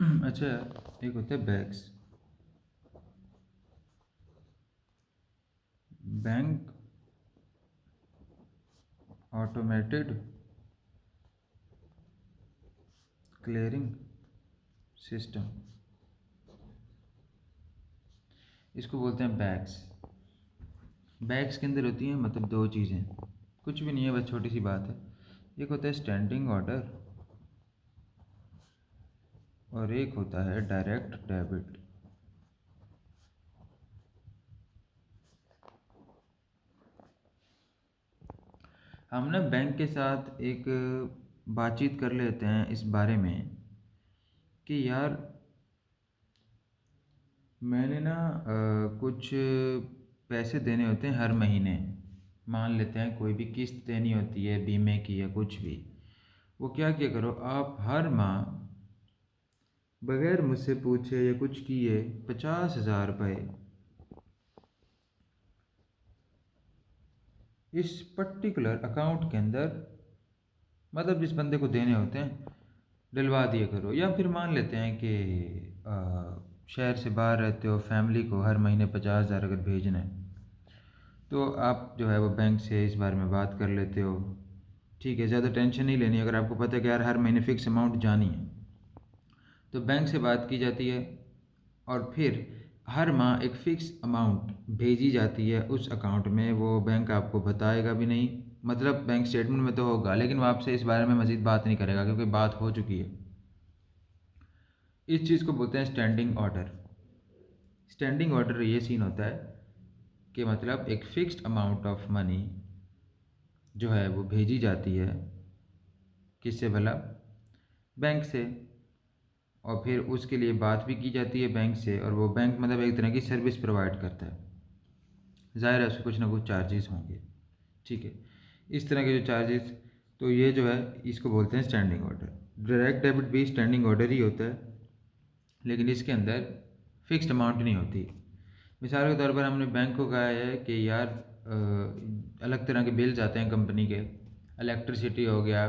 अच्छा, एक होता है BACS, bank automated clearing system, इसको बोलते हैं बैक्स। बैग्स के अंदर होती हैं मतलब दो चीज़ें, कुछ भी नहीं है, बस छोटी सी बात है। एक होता है स्टैंडिंग ऑर्डर और एक होता है डायरेक्ट डेबिट। हम ना बैंक के साथ एक बातचीत कर लेते हैं इस बारे में कि यार मैंने ना कुछ पैसे देने होते हैं हर महीने। मान लेते हैं कोई भी किस्त देनी होती है बीमे की या कुछ भी। वो क्या किया करो, आप हर माह बगैर मुझसे पूछे या कुछ किए 50,000 रुपये इस पर्टिकुलर अकाउंट के अंदर, मतलब जिस बंदे को देने होते हैं, डलवा दिया करो। या फिर मान लेते हैं कि शहर से बाहर रहते हो, फैमिली को हर महीने 50,000 अगर भेजना है तो आप जो है वो बैंक से इस बारे में बात कर लेते हो। ठीक है, ज़्यादा टेंशन नहीं लेनी। अगर आपको पता है कि यार हर महीने फ़िक्स अमाउंट जानी है तो बैंक से बात की जाती है और फिर हर माह एक फ़िक्स अमाउंट भेजी जाती है उस अकाउंट में। वो बैंक आपको बताएगा भी नहीं, मतलब बैंक स्टेटमेंट में तो होगा लेकिन वो आपसे इस बारे में मज़ीद बात नहीं करेगा क्योंकि बात हो चुकी है। इस चीज़ को बोलते हैं स्टैंडिंग ऑर्डर। स्टैंडिंग ऑर्डर ये सीन होता है कि मतलब एक फ़िक्स्ड अमाउंट ऑफ मनी जो है वो भेजी जाती है, किससे भला, बैंक से। और फिर उसके लिए बात भी की जाती है बैंक से, और वो बैंक मतलब एक तरह की सर्विस प्रोवाइड करता है। ज़ाहिर है उसके कुछ ना कुछ चार्जेस होंगे। ठीक है, इस तरह के जो चार्जेस, तो ये जो है इसको बोलते हैं स्टैंडिंग ऑर्डर। डायरेक्ट डेबिट भी स्टैंडिंग ऑर्डर ही होता है लेकिन इसके अंदर फिक्स्ड अमाउंट नहीं होती। मिसाल के तौर पर हमने बैंक को कहा है कि यार अलग तरह के बिल्स आते हैं कंपनी के, इलेक्ट्रिसिटी हो गया,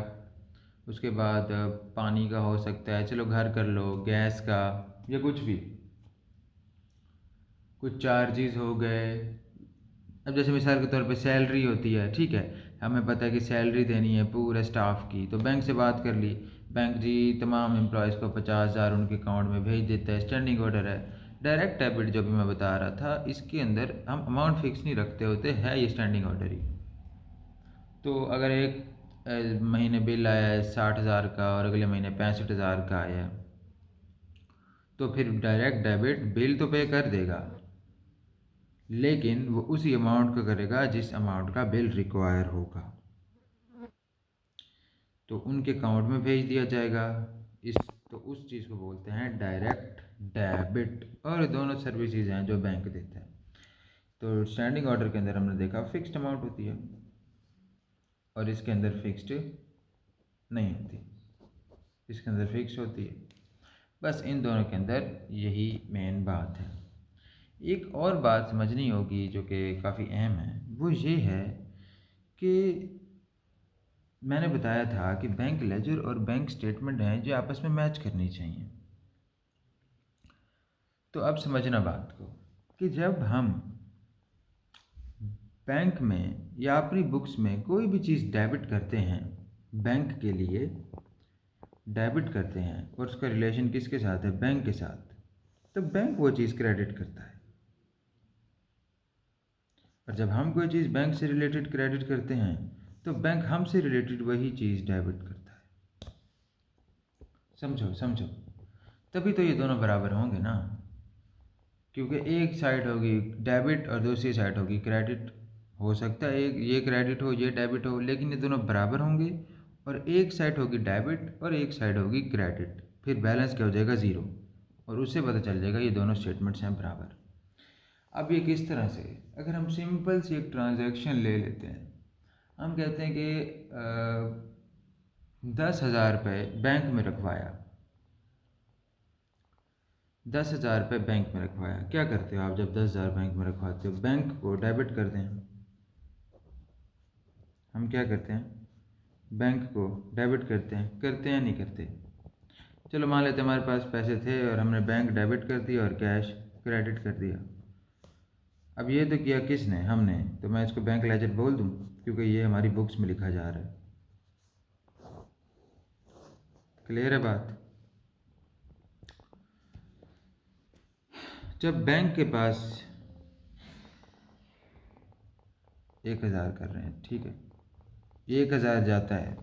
उसके बाद पानी का हो सकता है, चलो घर कर लो, गैस का, या कुछ भी, कुछ चार्जेस हो गए। अब जैसे मिसाल के तौर पे सैलरी होती है, ठीक है, हमें पता है कि सैलरी देनी है पूरे स्टाफ की, तो बैंक से बात कर ली, बैंक जी तमाम एम्प्लॉयज़ को 50,000 उनके अकाउंट में भेज देता है, स्टैंडिंग ऑर्डर है। डायरेक्ट डेबिट जो भी मैं बता रहा था, इसके अंदर हम अमाउंट फिक्स नहीं रखते होते, है ये स्टैंडिंग ऑर्डर ही। तो अगर एक महीने बिल आया है 60,000 का और अगले महीने 65,000 का आया है तो फिर डायरेक्ट डेबिट बिल तो पे कर देगा लेकिन वो उसी अमाउंट का करेगा जिस अमाउंट का बिल रिक्वायर होगा, तो उनके अकाउंट में भेज दिया जाएगा। इस तो उस चीज़ को बोलते हैं डायरेक्ट डेबिट। और दोनों सर्विसेज हैं जो बैंक देता है। तो स्टैंडिंग ऑर्डर के अंदर हमने देखा फिक्स्ड अमाउंट होती है और इसके अंदर फिक्स्ड नहीं होती, इसके अंदर फिक्स होती है। बस इन दोनों के अंदर यही मेन बात है। एक और बात समझनी होगी जो कि काफ़ी अहम है, वो ये है कि मैंने बताया था कि बैंक लेजर और बैंक स्टेटमेंट हैं जो आपस में मैच करनी चाहिए। तो अब समझना बात को कि जब हम बैंक में या अपनी बुक्स में कोई भी चीज़ डेबिट करते हैं, बैंक के लिए डेबिट करते हैं और उसका रिलेशन किसके साथ है, बैंक के साथ, तो बैंक वो चीज़ क्रेडिट करता है। और जब हम कोई चीज़ बैंक से रिलेटेड क्रेडिट करते हैं तो बैंक हमसे रिलेटेड वही चीज़ डेबिट करता है। समझो समझो, तभी तो ये दोनों बराबर होंगे ना, क्योंकि एक साइड होगी डेबिट और दूसरी साइड होगी क्रेडिट। हो सकता है एक ये क्रेडिट हो ये डेबिट हो लेकिन ये दोनों बराबर होंगे। और एक साइड होगी डेबिट और एक साइड होगी क्रेडिट, फिर बैलेंस क्या हो जाएगा, ज़ीरो। और उससे पता चल जाएगा ये दोनों स्टेटमेंट्स हैं बराबर। अब ये किस तरह से, अगर हम सिंपल सी एक ट्रांजैक्शन ले लेते हैं, हम कहते हैं कि 10,000 रुपये बैंक में रखवाया, 10,000 रुपये बैंक में रखवाया। क्या करते हो आप जब 10,000 बैंक में रखवाते हो, बैंक को डेबिट कर दें। हम क्या करते हैं, बैंक को डेबिट करते हैं, करते हैं नहीं करते। चलो मान लेते हमारे पास पैसे थे और हमने बैंक डेबिट कर दिया और कैश क्रेडिट कर दिया। अब ये तो किया किसने? हमने। तो मैं इसको बैंक लेजर बोल दूँ क्योंकि ये हमारी बुक्स में लिखा जा रहा है। क्लियर है बात? जब बैंक के पास 1000 कर रहे हैं, ठीक है, 1000 जाता है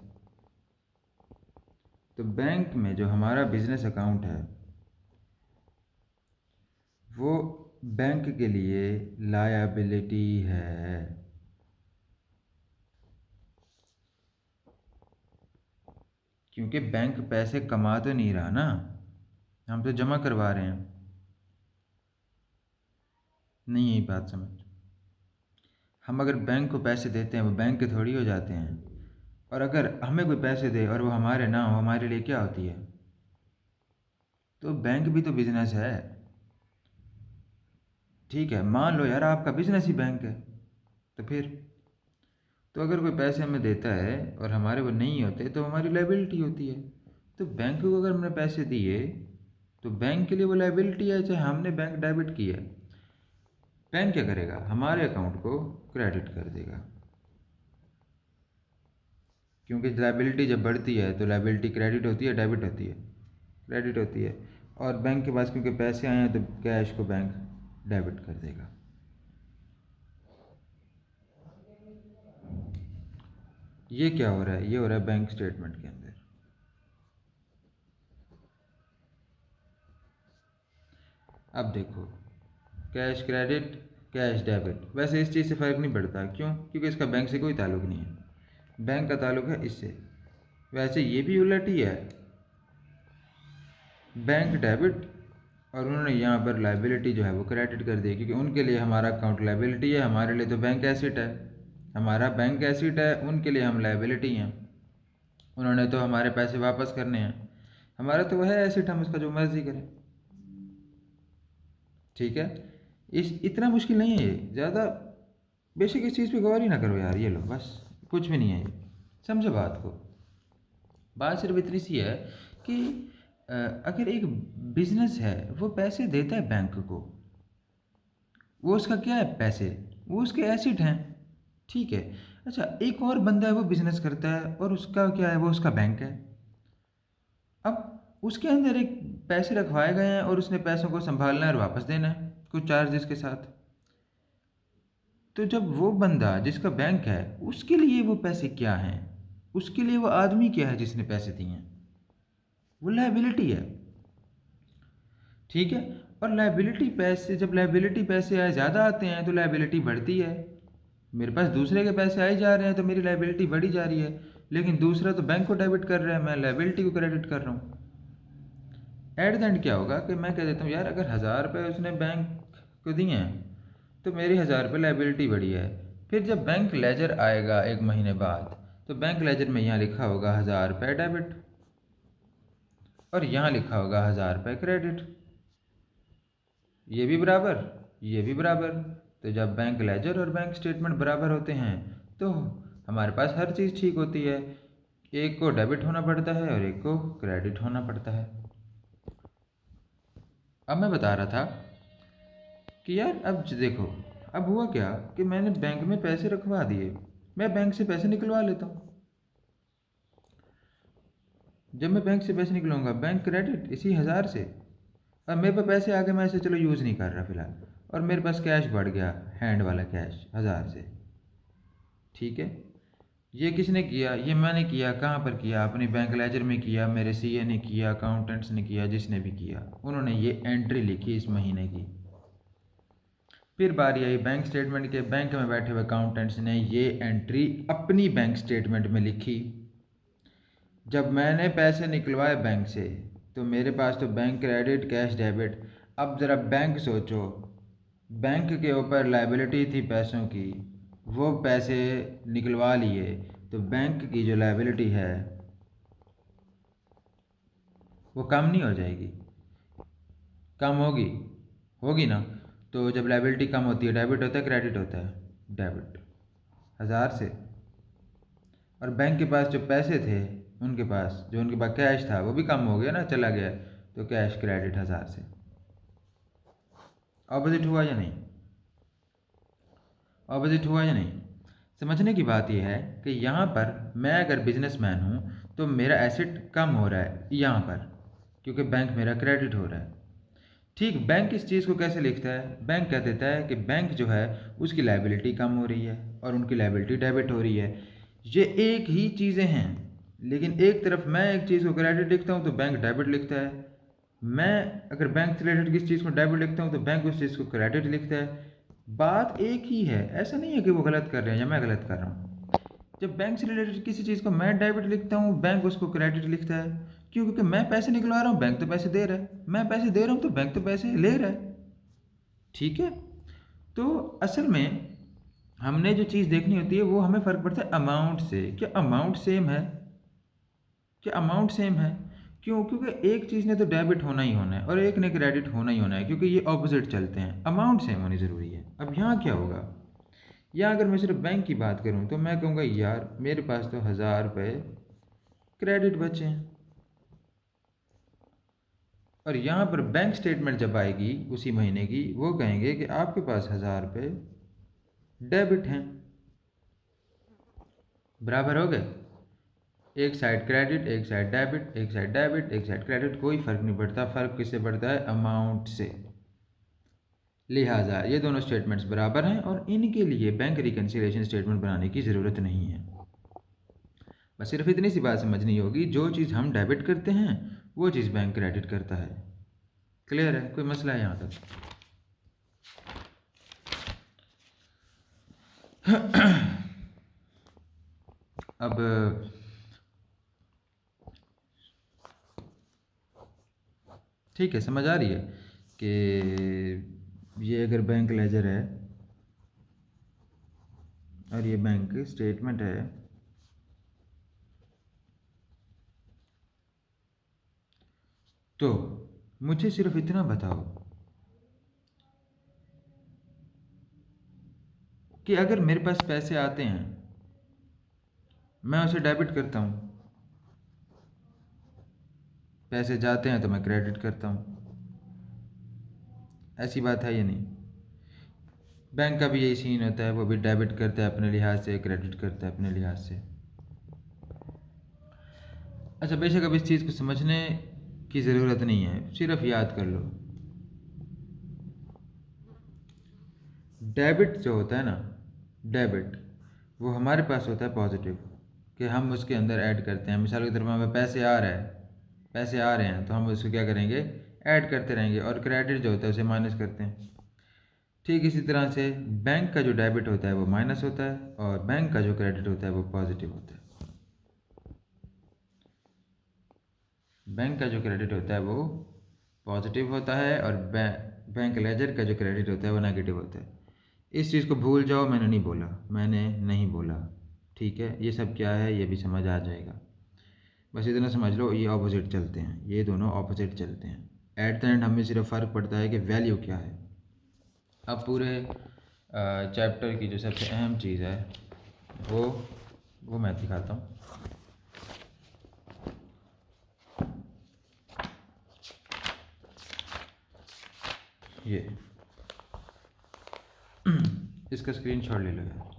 तो बैंक में जो हमारा बिजनेस अकाउंट है वो बैंक के लिए लायबिलिटी है। क्योंकि बैंक पैसे कमा तो नहीं रहा ना, हम तो जमा करवा रहे हैं। नहीं यही बात समझ। हम अगर बैंक को पैसे देते हैं वो बैंक के थोड़ी हो जाते हैं, और अगर हमें कोई पैसे दे और वो हमारे ना हो, हमारे लिए क्या होती है? तो बैंक भी तो बिजनेस है। ठीक है, मान लो यार आपका बिजनेस ही बैंक है, तो फिर तो अगर कोई पैसे हमें देता है और हमारे वो नहीं होते तो हमारी लाइबिलिटी होती है। तो बैंक को अगर हमने पैसे दिए तो बैंक के लिए वो लाइबिलिटी है, चाहे हमने बैंक डेबिट किया। बैंक क्या करेगा? हमारे अकाउंट को क्रेडिट कर देगा, क्योंकि लाइबिलिटी जब बढ़ती है तो लाइबिलिटी क्रेडिट होती है डेबिट होती है? क्रेडिट होती है। और बैंक के पास क्योंकि पैसे आए हैं तो कैश को बैंक डेबिट कर देगा। ये क्या हो रहा है? ये हो रहा है बैंक स्टेटमेंट के अंदर। अब देखो, कैश क्रेडिट, कैश डेबिट, वैसे इस चीज़ से फ़र्क नहीं पड़ता। क्यों? क्योंकि इसका बैंक से कोई ताल्लुक नहीं है, बैंक का ताल्लुक है इससे। वैसे ये भी उलट ही है, बैंक डेबिट और उन्होंने यहाँ पर लाइबिलिटी जो है वो क्रेडिट कर दी, क्योंकि उनके लिए हमारा अकाउंट लाइबिलिटी है, हमारे लिए तो बैंक एसिट है। हमारा बैंक एसिट है, उनके लिए हम लाइबिलिटी हैं। उन्होंने तो हमारे पैसे वापस करने हैं, हमारा तो वह है एसिट, हम उसका जो मर्जी करें। ठीक है, इस इतना मुश्किल नहीं है ये ज़्यादा। बेसिक इस चीज़ पे गौर ही ना करो यार, ये लो बस, कुछ भी नहीं है ये। समझो बात को। बात सिर्फ इतनी सी है कि अगर एक बिजनेस है वो पैसे देता है बैंक को, वो उसका क्या है? पैसे, वो उसके एसिड हैं। ठीक है। अच्छा, एक और बंदा है वो बिजनेस करता है और उसका क्या है? वो उसका बैंक है। अब उसके अंदर एक पैसे रखवाए गए हैं और उसने पैसों को संभालना है और वापस देना है कुछ चार्जेस के साथ। तो जब वो बंदा जिसका बैंक है उसके लिए वो पैसे क्या हैं, उसके लिए वो आदमी क्या है जिसने पैसे दिए हैं? वो लाइबिलिटी है। ठीक है। और लाइबिलिटी पैसे, जब लाइबिलिटी पैसे आए ज़्यादा आते हैं तो लाइबिलिटी बढ़ती है। मेरे पास दूसरे के पैसे आए जा रहे हैं तो मेरी लाइबिलिटी बढ़ी जा रही है, लेकिन दूसरा तो बैंक को डेबिट कर रहा है, मैं लाइबिलिटी को क्रेडिट कर रहा हूँ। एट द एंड क्या होगा कि मैं कह देता हूँ यार अगर 1000 रुपये उसने बैंक को दिए हैं तो मेरी 1000 रुपये लाइबिलिटी बढ़ी है। फिर जब बैंक लेजर आएगा 1 महीने बाद तो बैंक लेजर में यहाँ लिखा होगा 1000 रुपये डेबिट और यहाँ लिखा होगा 1000 रुपये क्रेडिट। ये भी बराबर, ये भी बराबर। तो जब बैंक लेजर और बैंक स्टेटमेंट बराबर होते हैं तो हमारे पास हर चीज़ ठीक होती है। एक को डेबिट होना पड़ता है और एक को क्रेडिट होना पड़ता है। अब मैं बता रहा था कि यार अब देखो, अब हुआ क्या कि मैंने बैंक में पैसे रखवा दिए, मैं बैंक से पैसे निकलवा लेता हूँ। जब मैं बैंक से पैसे निकलूंगा बैंक क्रेडिट इसी 1000 से। अब मेरे पास पैसे आ गए, मैं इसे चलो यूज़ नहीं कर रहा फिलहाल, और मेरे पास कैश बढ़ गया, हैंड वाला कैश 1000 से। ठीक है, ये किसने किया? ये मैंने किया। कहाँ पर किया? अपनी बैंक लेजर में किया, मेरे सीए ने किया, अकाउंटेंट्स ने किया, जिसने भी किया उन्होंने ये एंट्री लिखी इस महीने की। फिर बारी आई बैंक स्टेटमेंट के, बैंक में बैठे हुए अकाउंटेंट्स ने ये एंट्री अपनी बैंक स्टेटमेंट में लिखी। जब मैंने पैसे निकलवाए बैंक से तो मेरे पास तो बैंक क्रेडिट कैश डेबिट। अब ज़रा बैंक सोचो, बैंक के ऊपर लाइबिलिटी थी पैसों की, वो पैसे निकलवा लिए तो बैंक की जो लाइबिलिटी है वो कम नहीं हो जाएगी? कम होगी, होगी ना। तो जब लाइबिलिटी कम होती है डेबिट होता है क्रेडिट होता है? डेबिट 1000 से। और बैंक के पास जो पैसे थे उनके पास जो उनके पास कैश था वो भी कम हो गया ना, चला गया, तो कैश क्रेडिट 1000 से। ऑपोजिट हुआ या नहीं? ऑपोजिट हुआ या नहीं? समझने की बात यह है कि यहाँ पर मैं अगर बिजनेसमैन हूँ तो मेरा एसेट कम हो रहा है यहाँ पर, क्योंकि बैंक मेरा क्रेडिट हो रहा है। ठीक, बैंक इस चीज़ को कैसे लिखता है? बैंक कह देता है कि बैंक जो है उसकी लायबिलिटी कम हो रही है और उनकी लायबिलिटी डेबिट हो रही है। ये एक ही चीज़ें हैं, लेकिन एक तरफ मैं एक चीज़ को क्रेडिट लिखता हूँ तो बैंक डेबिट लिखता है। मैं अगर बैंक से रिलेटेड किसी चीज़ को डेबिट लिखता हूँ तो बैंक उस चीज़ को क्रेडिट लिखता है। बात एक ही है, ऐसा नहीं है कि वो गलत कर रहे हैं या मैं गलत कर रहा हूँ। जब बैंक से रिलेटेड किसी चीज़ को मैं डेबिट लिखता हूँ, बैंक उसको क्रेडिट लिखता है। क्यों? क्योंकि मैं पैसे निकलवा रहा हूँ, बैंक तो पैसे दे रहा है। मैं पैसे दे रहा हूँ तो बैंक तो पैसे ले रहा है। ठीक है, तो असल में हमने जो चीज़ देखनी होती है वो हमें फ़र्क पड़ता है अमाउंट से। क्या अमाउंट सेम है? क्या अमाउंट सेम है? क्यों? क्योंकि एक चीज़ ने तो डेबिट होना ही होना है और एक ने क्रेडिट होना ही होना है, क्योंकि ये ऑपोजिट चलते हैं। अमाउंट सेम होनी ज़रूरी है। अब यहाँ क्या होगा? या अगर मैं सिर्फ बैंक की बात करूँ तो मैं कहूँगा यार मेरे पास तो 1000 रुपये क्रेडिट बचे हैं, और यहाँ पर बैंक स्टेटमेंट जब आएगी उसी महीने की, वो कहेंगे कि आपके पास 1000 रुपये डेबिट हैं। बराबर हो गए? एक साइड क्रेडिट, एक साइड डेबिट, एक साइड डेबिट, एक साइड क्रेडिट, कोई फ़र्क नहीं पड़ता। फ़र्क किससे पड़ता है? अमाउंट से। लिहाजा ये दोनों स्टेटमेंट्स बराबर हैं और इनके लिए बैंक रिकन्सिलिएशन स्टेटमेंट बनाने की ज़रूरत नहीं है। बस सिर्फ इतनी सी बात समझनी होगी, जो चीज़ हम डेबिट करते हैं वो चीज़ बैंक क्रेडिट करता है। क्लियर है? कोई मसला है यहाँ तक? अब ठीक है, समझ आ रही है कि ये अगर बैंक लेजर है और ये बैंक स्टेटमेंट है, तो मुझे सिर्फ इतना बताओ कि अगर मेरे पास पैसे आते हैं मैं उसे डेबिट करता हूँ, पैसे जाते हैं तो मैं क्रेडिट करता हूँ। ऐसी बात है या नहीं? बैंक का भी यही सीन होता है, वो भी डेबिट करता है अपने लिहाज से, क्रेडिट करता है अपने लिहाज से। अच्छा, बेशक अब इस चीज़ को समझने की ज़रूरत नहीं है, सिर्फ याद कर लो। डेबिट जो होता है ना, डेबिट वो हमारे पास होता है पॉजिटिव, कि हम उसके अंदर ऐड करते हैं। मिसाल के तौर पर हमें पैसे आ रहा है, पैसे आ रहे हैं तो हम उसको क्या करेंगे? ऐड करते रहेंगे। और क्रेडिट जो होता है उसे माइनस करते हैं। ठीक इसी तरह से बैंक का जो डेबिट होता है वो माइनस होता है और बैंक का जो क्रेडिट होता है वो पॉजिटिव होता है। बैंक का जो क्रेडिट होता है वो पॉजिटिव होता है और बैंक लेजर का जो क्रेडिट होता है वो नेगेटिव होता है। इस चीज़ को भूल जाओ, मैंने नहीं बोला, मैंने नहीं बोला। ठीक है, ये सब क्या है ये भी समझ आ जाएगा। बस इतना समझ लो, ये ऑपोजिट चलते हैं, ये दोनों ऑपोजिट चलते हैं। एट द एंड हमें सिर्फ फ़र्क पड़ता है कि वैल्यू क्या है। अब पूरे चैप्टर की जो सबसे अहम चीज़ है वो मैं दिखाता हूँ। ये इसका स्क्रीनशॉट ले लो यार।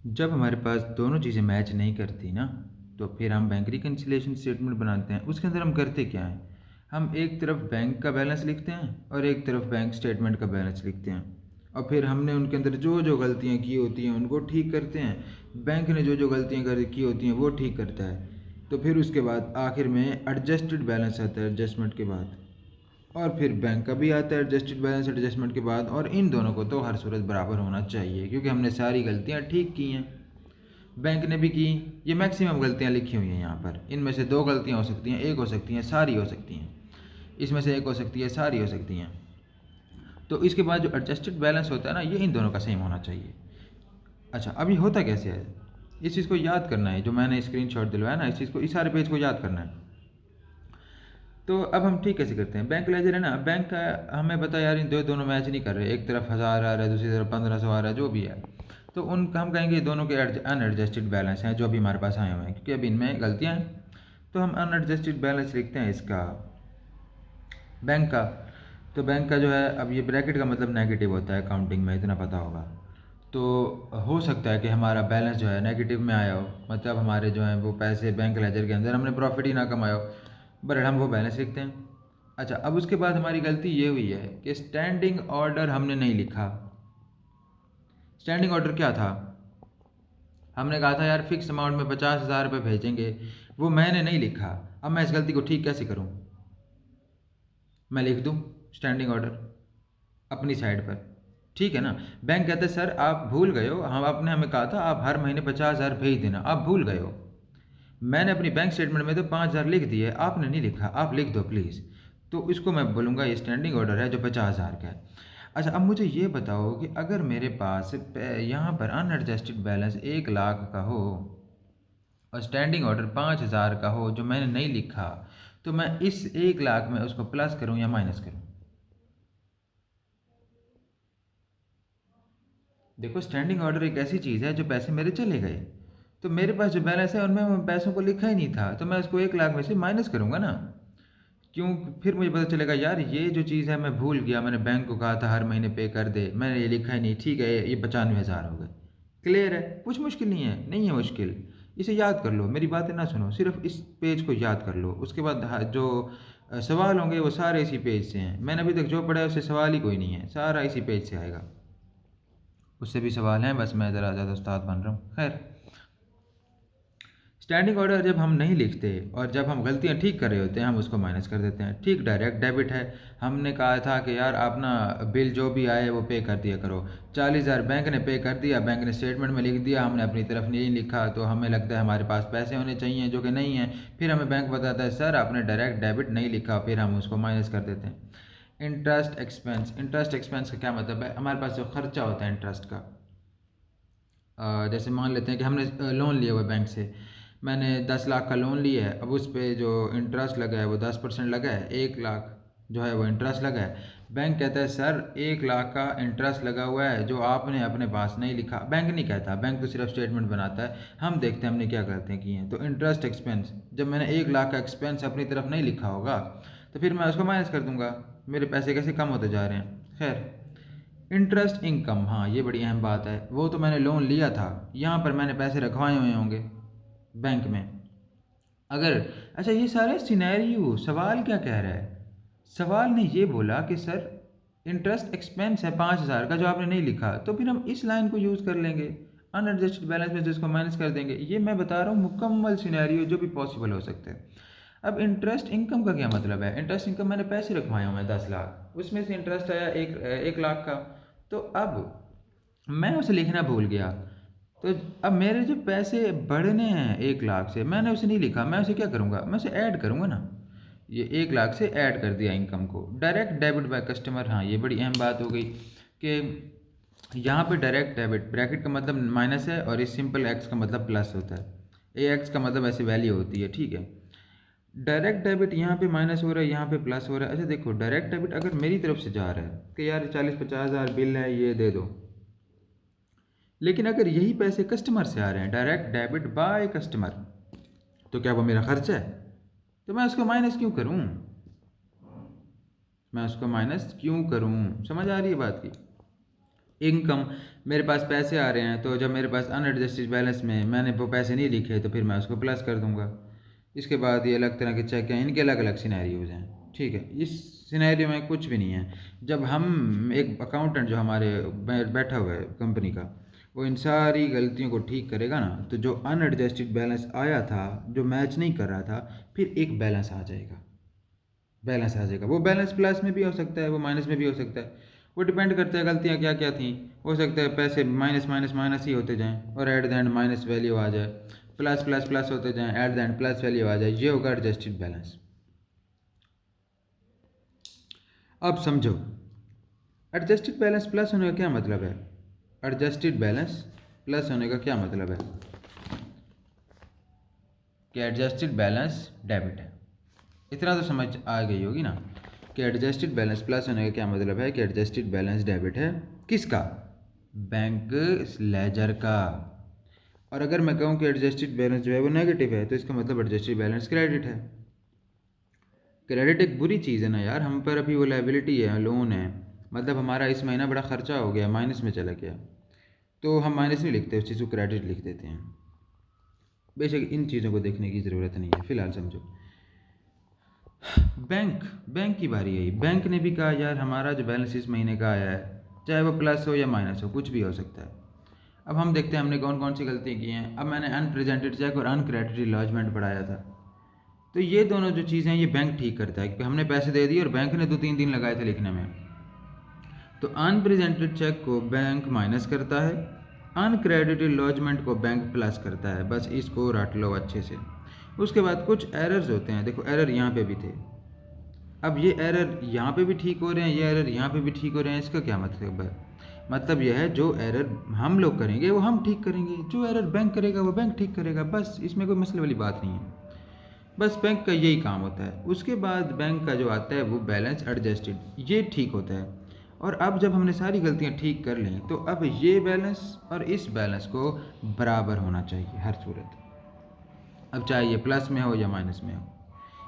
जब हमारे पास दोनों चीज़ें मैच नहीं करती ना, तो फिर हम बैंक रिकन्सिलिएशन स्टेटमेंट बनाते हैं। उसके अंदर हम करते क्या हैं? हम एक तरफ बैंक का बैलेंस लिखते हैं और एक तरफ बैंक स्टेटमेंट का बैलेंस लिखते हैं, और फिर हमने उनके अंदर जो जो गलतियाँ की होती हैं उनको ठीक करते हैं। बैंक ने जो जो गलतियाँ की होती हैं वो ठीक करता है। तो फिर उसके बाद आखिर में एडजस्टेड बैलेंस आता है एडजस्टमेंट के बाद, और फिर बैंक का भी आता है एडजस्टेड बैलेंस एडजस्टमेंट के बाद। और इन दोनों को तो हर सूरत बराबर होना चाहिए, क्योंकि हमने सारी गलतियाँ ठीक की हैं। बैंक ने भी की। ये मैक्सिमम गलतियाँ लिखी हुई हैं यहाँ पर, इनमें से 2 गलतियाँ हो सकती हैं, एक हो सकती हैं, सारी हो सकती हैं, इसमें से एक हो सकती है, सारी हो सकती हैं। तो इसके बाद जो एडजस्टेड बैलेंस होता है ना, ये इन दोनों का सेम होना चाहिए। अच्छा, अभी होता कैसे है, इस चीज़ को याद करना है। जो मैंने स्क्रीनशॉट दिलवाया ना, इस चीज़ को, इस सारे पेज को याद करना है। तो अब हम ठीक कैसे करते हैं, बैंक लेजर है ना, बैंक का हमें पता है यार, इन दोनों मैच नहीं कर रहे, एक तरफ 1000 आ रहा है, दूसरी तरफ 1500 आ रहा है, जो भी है। तो उनका हम कहेंगे दोनों के अनएडजस्टेड बैलेंस हैं जो अभी हमारे पास आए हुए हैं, क्योंकि अभी इनमें गलतियाँ हैं। तो हम अनएडजस्टेड बैलेंस लिखते हैं इसका, बैंक का। तो बैंक का जो है, अब ये ब्रैकेट का मतलब नेगेटिव होता है अकाउंटिंग में, इतना पता होगा। तो हो सकता है कि हमारा बैलेंस जो है नेगेटिव में आया हो, मतलब हमारे जो हैं वो पैसे बैंक लेजर के अंदर हमने प्रॉफिट ही ना कमाया हो, बट हम वो बैलेंस लिखते हैं। अच्छा, अब उसके बाद हमारी गलती ये हुई है कि स्टैंडिंग ऑर्डर हमने नहीं लिखा। स्टैंडिंग ऑर्डर क्या था, हमने कहा था यार फिक्स अमाउंट में 50,000 रुपये भेजेंगे, वो मैंने नहीं लिखा। अब मैं इस गलती को ठीक कैसे करूँ, मैं लिख दूँ स्टैंडिंग ऑर्डर अपनी साइड पर, ठीक है ना। बैंक कहते हैं सर आप भूल गए हो, हम आपने हमें कहा था आप हर महीने 50,000 भेज देना, आप भूल गए हो। मैंने अपनी बैंक स्टेटमेंट में तो 5,000 लिख दिए, आपने नहीं लिखा, आप लिख दो प्लीज़। तो इसको मैं बोलूँगा ये स्टैंडिंग ऑर्डर है जो 50,000 का है। अच्छा, अब मुझे ये बताओ कि अगर मेरे पास यहाँ पर अनएडजस्टेड बैलेंस 1,00,000 का हो और स्टैंडिंग ऑर्डर 5,000 का हो जो मैंने नहीं लिखा, तो मैं इस 1,00,000 में उसको प्लस करूँ या माइनस करूँ। देखो, स्टैंडिंग ऑर्डर एक ऐसी चीज़ है जो पैसे मेरे चले गए, तो मेरे पास जो बैलेंस है उनमें उन पैसों को लिखा ही नहीं था, तो मैं उसको 1,00,000 में से माइनस करूँगा ना। क्यों, फिर मुझे पता चलेगा यार ये जो चीज़ है मैं भूल गया, मैंने बैंक को कहा था हर महीने पे कर दे, मैंने ये लिखा ही नहीं, ठीक है ये 95,000 हो गए। क्लियर है, कुछ मुश्किल नहीं है, नहीं है मुश्किल। इसे याद कर लो, मेरी बातें ना सुनो, सिर्फ इस पेज को याद कर लो। उसके बाद जो सवाल होंगे वो सारे इसी पेज से हैं। मैंने अभी तक जो पढ़ा है उससे सवाल ही कोई नहीं है, सारा इसी पेज से आएगा। उससे भी सवाल हैं, बस मैं ज़रा ज़्यादा उस्ताद बन रहा हूँ। खैर, स्टैंडिंग ऑर्डर जब हम नहीं लिखते और जब हम गलतियाँ ठीक कर रहे होते हैं, हम उसको माइनस कर देते हैं। ठीक, डायरेक्ट डेबिट है, हमने कहा था कि यार आप ना बिल जो भी आए वो पे कर दिया करो। 40,000 बैंक ने पे कर दिया, बैंक ने स्टेटमेंट में लिख दिया, हमने अपनी तरफ नहीं लिखा, तो हमें लगता है हमारे पास पैसे होने चाहिए जो कि नहीं है। फिर हमें बैंक बताता है सर आपने डायरेक्ट डेबिट नहीं लिखा, फिर हम उसको माइनस कर देते हैं। इंटरेस्ट एक्सपेंस, इंटरेस्ट एक्सपेंस का क्या मतलब है, हमारे पास जो खर्चा होता है इंटरेस्ट का, जैसे मान लेते हैं कि हमने लोन लिया हुआ है बैंक से, मैंने 10 लाख का लोन लिया है, अब उस पे जो इंटरेस्ट लगा है वो 10% लगा है, 1,00,000 जो है वो इंटरेस्ट लगा है। बैंक कहता है सर 1,00,000 का इंटरेस्ट लगा हुआ है जो आपने अपने पास नहीं लिखा। बैंक नहीं कहता, बैंक तो सिर्फ स्टेटमेंट बनाता है, हम देखते हैं हमने क्या गलतियाँ की हैं। तो इंटरेस्ट एक्सपेंस, जब मैंने 1,00,000 का एक्सपेंस अपनी तरफ नहीं लिखा होगा तो फिर मैं उसको माइनस कर दूंगा, मेरे पैसे कैसे कम होते जा रहे हैं। खैर, इंटरेस्ट इनकम, हाँ ये बड़ी अहम बात है, वो तो मैंने लोन लिया था, यहाँ पर मैंने पैसे रखवाए हुए होंगे बैंक में। अगर, अच्छा ये सारे सिनेरियो, सवाल क्या कह रहा है, सवाल ने ये बोला कि सर इंटरेस्ट एक्सपेंस है 5,000 का जो आपने नहीं लिखा, तो फिर हम इस लाइन को यूज़ कर लेंगे, अनएडजस्टेड बैलेंस में जिसको माइनस कर देंगे। ये मैं बता रहा हूँ मुकम्मल सिनेरियो जो भी पॉसिबल हो सकते हैं। अब इंटरेस्ट इनकम का क्या मतलब है, इंटरेस्ट इनकम मैंने पैसे रखवाए हुए हैं 10 लाख, उसमें से इंटरेस्ट आया 1,00,000 का, तो अब मैं उसे लिखना भूल गया। तो अब मेरे जो पैसे बढ़ने हैं 1,00,000 से, मैंने उसे नहीं लिखा, मैं उसे क्या करूँगा, मैं उसे ऐड करूँगा ना। ये 1,00,000 से ऐड कर दिया इनकम को, डायरेक्ट डेबिट बाय कस्टमर। हाँ ये बड़ी अहम बात हो गई कि यहाँ पे डायरेक्ट डेबिट, ब्रैकेट का मतलब माइनस है और इस सिंपल एक्स का मतलब प्लस होता है, ए एक्स का मतलब ऐसी वैल्यू होती है, ठीक है। डायरेक्ट डेबिट यहाँ पे माइनस हो रहा है, यहाँ पे प्लस हो रहा है। अच्छा देखो, डायरेक्ट डेबिट अगर मेरी तरफ से जा रहा है कि यार 40-50 हज़ार बिल है ये दे दो, लेकिन अगर यही पैसे कस्टमर से आ रहे हैं, डायरेक्ट डेबिट बाय कस्टमर, तो क्या वो मेरा खर्च है, तो मैं उसको माइनस क्यों करूं, मैं उसको माइनस क्यों करूं, समझ आ रही है बात की। इनकम, मेरे पास पैसे आ रहे हैं, तो जब मेरे पास अनएडजस्टेड बैलेंस में मैंने वो पैसे नहीं लिखे तो फिर मैं उसको प्लस कर दूंगा। इसके बाद ये अलग तरह के चेक हैं, इनके अलग अलग सिनेरियोज हैं, ठीक है। इस सिनेरियो में कुछ भी नहीं है, जब हम एक अकाउंटेंट जो हमारे बैठा हुआ है कंपनी का, वो इन सारी गलतियों को ठीक करेगा ना, तो जो अनएडजस्टेड बैलेंस आया था जो मैच नहीं कर रहा था, फिर एक बैलेंस आ जाएगा, बैलेंस आ जाएगा। वो बैलेंस प्लस में भी हो सकता है, वो माइनस में भी हो सकता है, वो डिपेंड करता है गलतियाँ क्या क्या थी। हो सकता है पैसे माइनस माइनस माइनस ही होते जाएं और at the end minus value आ जाए, प्लस प्लस प्लस होते जाएं, at the end plus value आ जाए। ये होगा एडजस्टेड बैलेंस। अब समझो एडजस्टेड बैलेंस प्लस होने का क्या मतलब है। एडजस्टेड बैलेंस प्लस होने का क्या मतलब है कि एडजस्टेड बैलेंस डेबिट है। इतना तो समझ आ गई होगी ना कि एडजस्टेड बैलेंस प्लस होने का क्या मतलब है कि एडजस्टेड बैलेंस डेबिट है। किसका? बैंक लेजर का। और अगर मैं कहूँ कि एडजस्टेड बैलेंस जो है वो नेगेटिव है तो इसका मतलब एडजस्टेड बैलेंस क्रेडिट है। क्रेडिट एक बुरी चीज़ है ना यार, हम पर अभी वो लायबिलिटी है, लोन है, मतलब हमारा इस महीना बड़ा खर्चा हो गया, माइनस में चला गया, तो हम माइनस नहीं लिखते, उस चीज़ को क्रेडिट लिख देते हैं। बेशक इन चीज़ों को देखने की ज़रूरत नहीं है। फ़िलहाल समझो बैंक बैंक की बारी आई। बैंक ने भी कहा यार हमारा जो बैलेंस इस महीने का आया है, चाहे वो प्लस हो या माइनस हो, कुछ भी हो सकता है। अब हम देखते हैं हमने कौन कौन सी गलतियाँ की हैं। अब मैंने अनप्रेजेंटेड चेक और अनक्रेडिटेड लॉजमेंट पढ़ाया था, तो ये दोनों जो चीज़ें हैं ये बैंक ठीक करता है कि हमने पैसे दे दिए और बैंक ने 2-3 दिन लगाए थे लिखने में, तो अनप्रेजेंटेड चेक को बैंक माइनस करता है, अनक्रेडिटेड लॉजमेंट को बैंक प्लस करता है। बस इसको रट लो अच्छे से। उसके बाद कुछ एरर्स होते हैं, देखो एरर यहाँ पे भी थे, अब ये एरर यहाँ पे भी ठीक हो रहे हैं, ये एरर यहाँ पे भी ठीक हो रहे हैं। इसका क्या मतलब है? मतलब यह है जो एरर हम लोग करेंगे वो हम ठीक करेंगे, जो एरर बैंक करेगा वो बैंक ठीक करेगा, बस इसमें कोई मसले वाली बात नहीं है। बस बैंक का यही काम होता है। उसके बाद बैंक का जो आता है वो बैलेंस एडजस्टेड, ये ठीक होता है। और अब जब हमने सारी गलतियाँ ठीक कर ली तो अब ये बैलेंस और इस बैलेंस को बराबर होना चाहिए हर सूरत। अब चाहे ये प्लस में हो या माइनस में हो,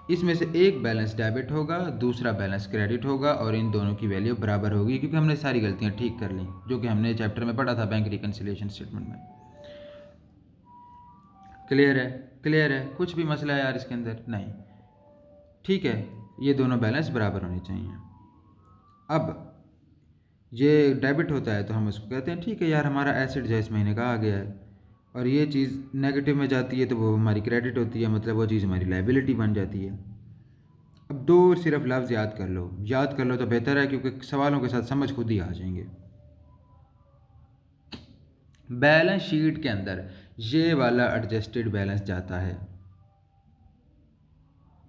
इसमें से एक बैलेंस डेबिट होगा, दूसरा बैलेंस क्रेडिट होगा और इन दोनों की वैल्यू बराबर होगी, क्योंकि हमने सारी गलतियाँ ठीक कर ली जो कि हमने चैप्टर में पढ़ा था बैंक रिकन्सिलिएशन स्टेटमेंट में। क्लियर है? क्लियर है? कुछ भी मसला है यार इसके अंदर? नहीं। ठीक है, ये दोनों बैलेंस बराबर होने चाहिए। अब ये डेबिट होता है तो हम उसको कहते हैं ठीक है यार हमारा एसेट जो इस महीने का आ गया है, और ये चीज़ नेगेटिव में जाती है तो वो हमारी क्रेडिट होती है, मतलब वो चीज़ हमारी लायबिलिटी बन जाती है। अब दो सिर्फ लफ्ज़ याद कर लो तो बेहतर है, क्योंकि सवालों के साथ समझ खुद ही आ जाएंगे। बैलेंस शीट के अंदर ये वाला एडजस्टेड बैलेंस जाता है,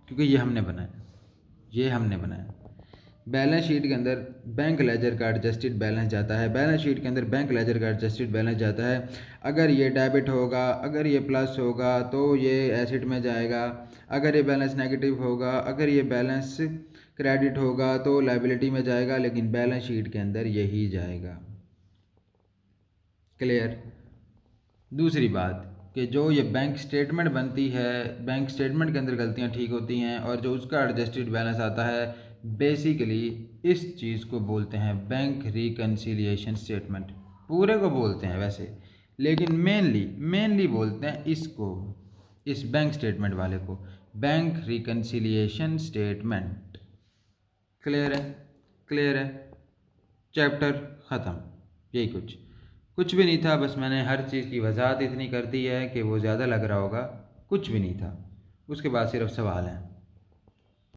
क्योंकि ये हमने बनाया। बैलेंस शीट के अंदर बैंक लेजर का एडजस्टेड बैलेंस जाता है, बैलेंस शीट के अंदर बैंक लेजर का एडजस्टेड बैलेंस जाता है। अगर ये डेबिट होगा, अगर ये प्लस होगा तो ये एसेट में जाएगा, अगर ये बैलेंस नेगेटिव होगा, अगर ये बैलेंस क्रेडिट होगा तो लायबिलिटी में जाएगा, लेकिन बैलेंस शीट के अंदर यही जाएगा। क्लियर? दूसरी बात कि जो ये बैंक स्टेटमेंट बनती है, बैंक स्टेटमेंट के अंदर गलतियाँ ठीक होती हैं और जो उसका एडजस्टेड बैलेंस आता है, बेसिकली इस चीज़ को बोलते हैं बैंक रिकन्सिलिएशन स्टेटमेंट। पूरे को बोलते हैं वैसे, लेकिन मेनली बोलते हैं इसको, इस बैंक स्टेटमेंट वाले को, बैंक रिकन्सिलिएशन स्टेटमेंट। क्लियर है? क्लियर है? चैप्टर ख़त्म। यही कुछ भी नहीं था, बस मैंने हर चीज़ की वजाहत इतनी कर दी है कि वो ज़्यादा लग रहा होगा। कुछ भी नहीं था, उसके बाद सिर्फ सवाल हैं।